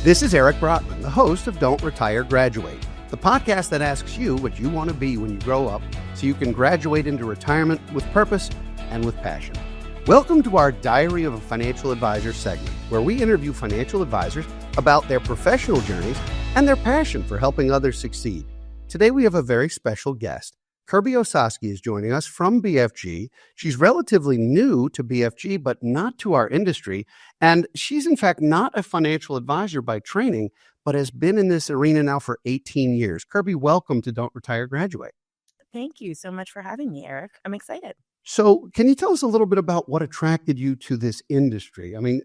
This is Eric Brotman, the host of Don't Retire, Graduate, the podcast that asks you what you want to be when you grow up so you can graduate into retirement with purpose and with passion. Welcome to our Diary of a Financial Advisor segment, where we interview financial advisors about their professional journeys and their passion for helping others succeed. Today we have a very special guest. Kirby Ososki is joining us from BFG. She's relatively new to BFG, but not to our industry. And she's, in fact, not a financial advisor by training, but has been in this arena now for 18 years. Kirby, welcome to Don't Retire, Graduate. Thank you so much for having me, Eric. I'm excited. So can you tell us a little bit about what attracted you to this industry? I mean,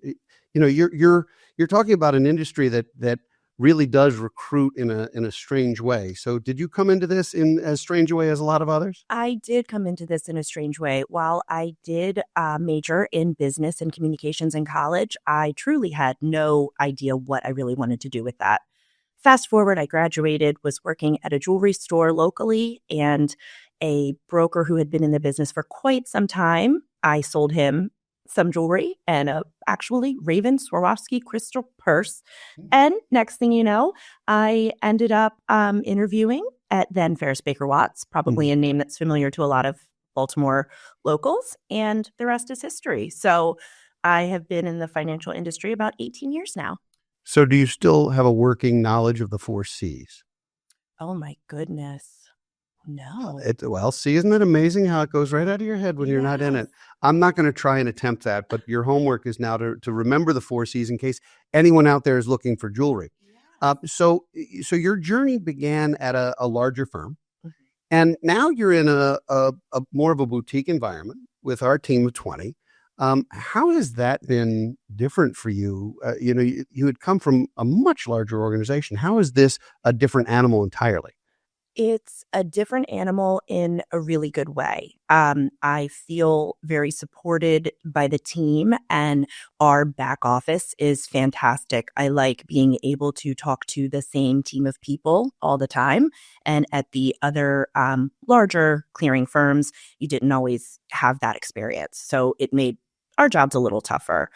you know, you're talking about an industry that really does recruit in a strange way. So did you come into this in as strange a way as a lot of others? I did come into this in a strange way. While I did major in business and communications in college, I truly had no idea what I really wanted to do with that. Fast forward, I graduated, was working at a jewelry store locally, and a broker who had been in the business for quite some time, I sold him some jewelry and actually Raven Swarovski crystal purse. And next thing you know, I ended up interviewing at then Ferris Baker Watts, probably a name that's familiar to a lot of Baltimore locals, and the rest is history. So I have been in the financial industry about 18 years now. So do you still have a working knowledge of the 4 C's? Oh my goodness. No. Well, see, isn't it amazing how it goes right out of your head when you're not in it? I'm not going to try and attempt that, but your homework is now to remember the 4 C's in case anyone out there is looking for jewelry. So your journey began at a larger firm, and now you're in a more of a boutique environment with our team of 20. How has that been different for you? You had come from a much larger organization. How is this a different animal entirely? It's a different animal in a really good way. I feel very supported by the team, and our back office is fantastic. I like being able to talk to the same team of people all the time. And at the other larger clearing firms, you didn't always have that experience. So it made our jobs a little tougher.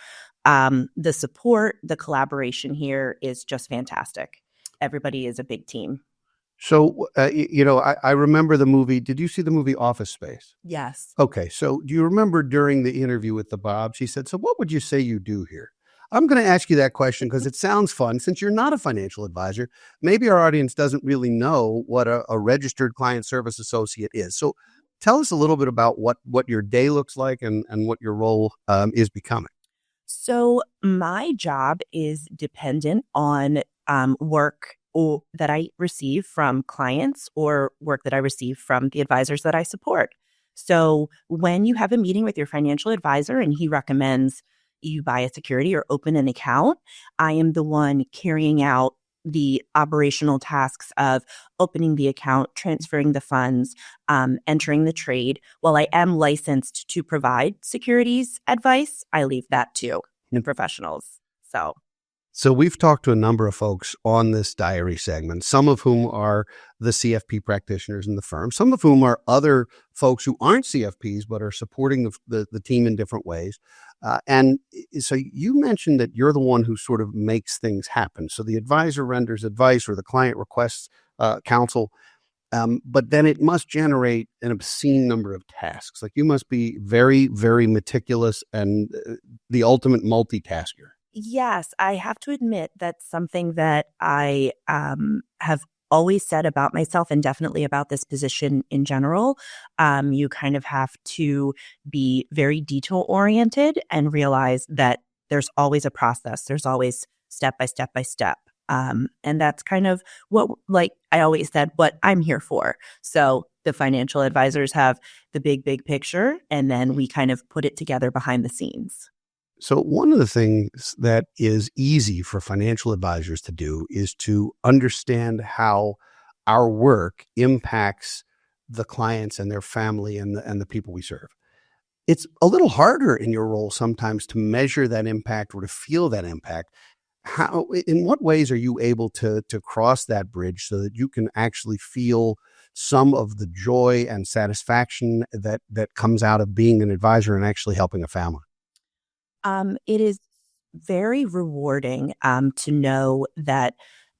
The support, the collaboration here is just fantastic. Everybody is a big team. So, I remember the movie. Did you see the movie Office Space? Yes. Okay. So do you remember during the interview with the Bobs, he said, so what would you say you do here? I'm going to ask you that question because it sounds fun. Since you're not a financial advisor, maybe our audience doesn't really know what a registered client service associate is. So tell us a little bit about what your day looks like and what your role is becoming. So my job is dependent on work that I receive from clients or work that I receive from the advisors that I support. So when you have a meeting with your financial advisor and he recommends you buy a security or open an account, I am the one carrying out the operational tasks of opening the account, transferring the funds, entering the trade. While I am licensed to provide securities advice, I leave that to professionals. So we've talked to a number of folks on this diary segment, some of whom are the CFP practitioners in the firm, some of whom are other folks who aren't CFPs but are supporting the team in different ways. And so you mentioned that you're the one who sort of makes things happen. So the advisor renders advice or the client requests counsel, but then it must generate an obscene number of tasks. Like you must be very, very meticulous and the ultimate multitasker. yes, I have to admit that's something that I have always said about myself and definitely about this position in general. You kind of have to be very detail oriented and realize that there's always a process. There's always step by step by step. And that's kind of what, like I always said, what I'm here for. So the financial advisors have the big picture, and then we kind of put it together behind the scenes. So one of the things that is easy for financial advisors to do is to understand how our work impacts the clients and their family and the people we serve. It's a little harder in your role sometimes to measure that impact or to feel that impact. In what ways are you able to cross that bridge so that you can actually feel some of the joy and satisfaction that comes out of being an advisor and actually helping a family? It is very rewarding to know that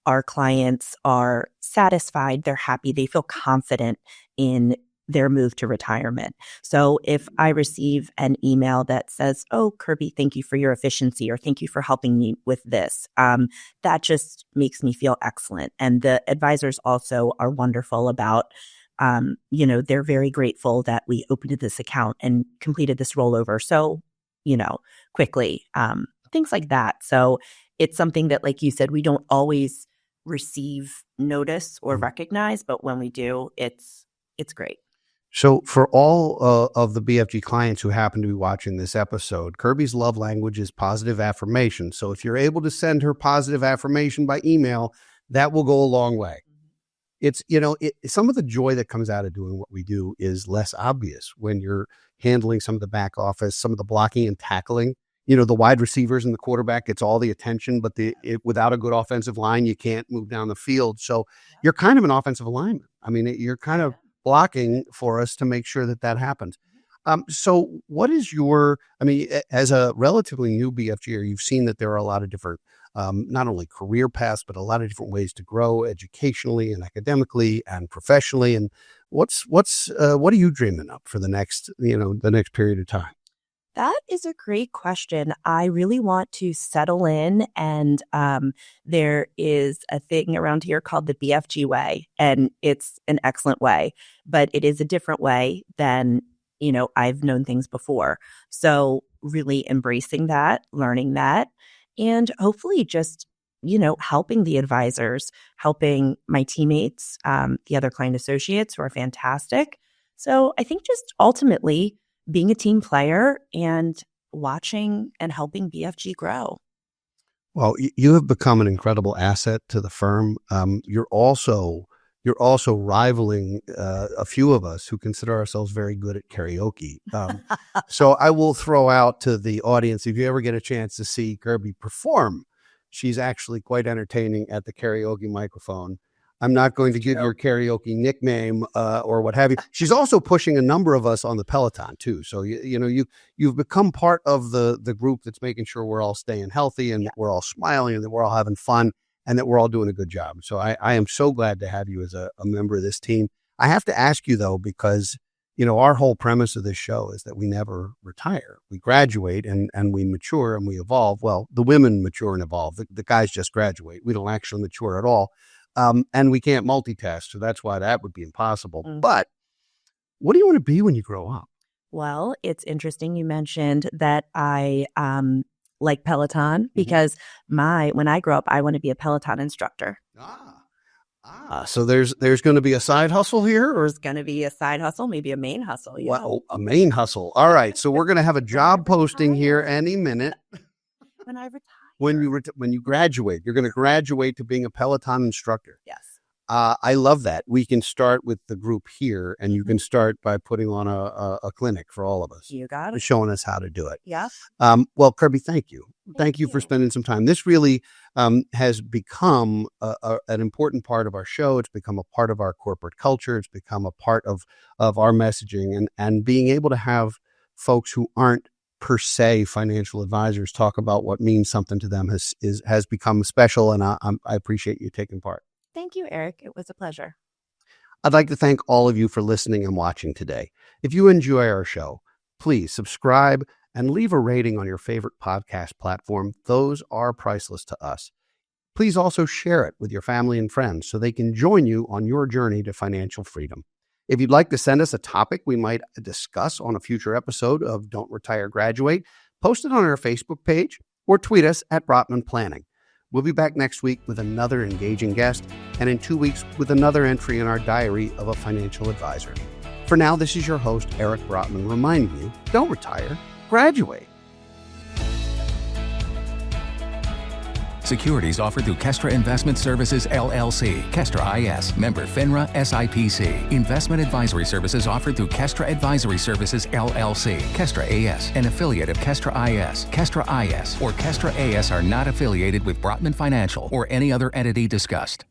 our clients are satisfied, they're happy, they feel confident in their move to retirement. So if I receive an email that says, "Oh, Kirby, thank you for your efficiency," or "Thank you for helping me with this," that just makes me feel excellent. And the advisors also are wonderful about, they're very grateful that we opened this account and completed this rollover so, quickly, things like that. So it's something that, like you said, we don't always receive notice or recognize, but when we do, it's great. So for all of the BFG clients who happen to be watching this episode, Kirby's love language is positive affirmation. So if you're able to send her positive affirmation by email, that will go a long way. It's, some of the joy that comes out of doing what we do is less obvious when you're handling some of the back office, some of the blocking and tackling. The wide receivers and the quarterback gets all the attention, but without a good offensive line, you can't move down the field. So you're kind of an offensive alignment. I mean, you're kind of blocking for us to make sure that happens. So what is as a relatively new BFGer, you've seen that there are a lot of different, not only career paths, but a lot of different ways to grow educationally and academically and professionally. And what are you dreaming up for the next period of time? That is a great question. I really want to settle in, and there is a thing around here called the BFG way, and it's an excellent way, but it is a different way than, I've known things before. So really embracing that, learning that, and hopefully just, helping the advisors, helping my teammates, the other client associates who are fantastic. So I think just ultimately being a team player and watching and helping BFG grow. Well, you have become an incredible asset to the firm. You're also rivaling a few of us who consider ourselves very good at karaoke. So I will throw out to the audience, if you ever get a chance to see Kirby perform, she's actually quite entertaining at the karaoke microphone. I'm not going to give your karaoke nickname or what have you. She's also pushing a number of us on the Peloton too. So you've become part of the group that's making sure we're all staying healthy and that we're all smiling and that we're all having fun and that we're all doing a good job. So I am so glad to have you as a member of this team. I have to ask you though, because our whole premise of this show is that we never retire. We graduate and we mature and we evolve. Well, the women mature and evolve. The guys just graduate. We don't actually mature at all. And we can't multitask, so that's why that would be impossible. But what do you want to be when you grow up? Well, it's interesting you mentioned that I like Peloton because when I grow up, I want to be a Peloton instructor. So there's going to be a side hustle here? Or there's going to be a side hustle, maybe a main hustle. Well, a main hustle. All right, so we're going to have a job posting here any minute. When I retire. When you graduate, you're going to graduate to being a Peloton instructor. Yes. I love that. We can start with the group here, and you can start by putting on a clinic for all of us. You got it. Showing us how to do it. Yeah. Well, Kirby, thank you. Thank you for spending some time. This really has become an important part of our show. It's become a part of our corporate culture. It's become a part of our messaging, and being able to have folks who aren't per se financial advisors talk about what means something to them has become special, and I appreciate you taking part. Thank you, Eric. It was a pleasure. I'd like to thank all of you for listening and watching today. If you enjoy our show, please subscribe and leave a rating on your favorite podcast platform. Those are priceless to us. Please also share it with your family and friends so they can join you on your journey to financial freedom. If you'd like to send us a topic we might discuss on a future episode of Don't Retire, Graduate, post it on our Facebook page or tweet us at Brotman Planning. We'll be back next week with another engaging guest, and in 2 weeks with another entry in our diary of a financial advisor. For now, this is your host, Eric Brotman, reminding you, don't retire, graduate. Securities offered through Kestra Investment Services, LLC, Kestra IS, member FINRA SIPC. Investment advisory services offered through Kestra Advisory Services, LLC, Kestra AS, an affiliate of Kestra IS. Kestra IS or Kestra AS are not affiliated with Brotman Financial or any other entity discussed.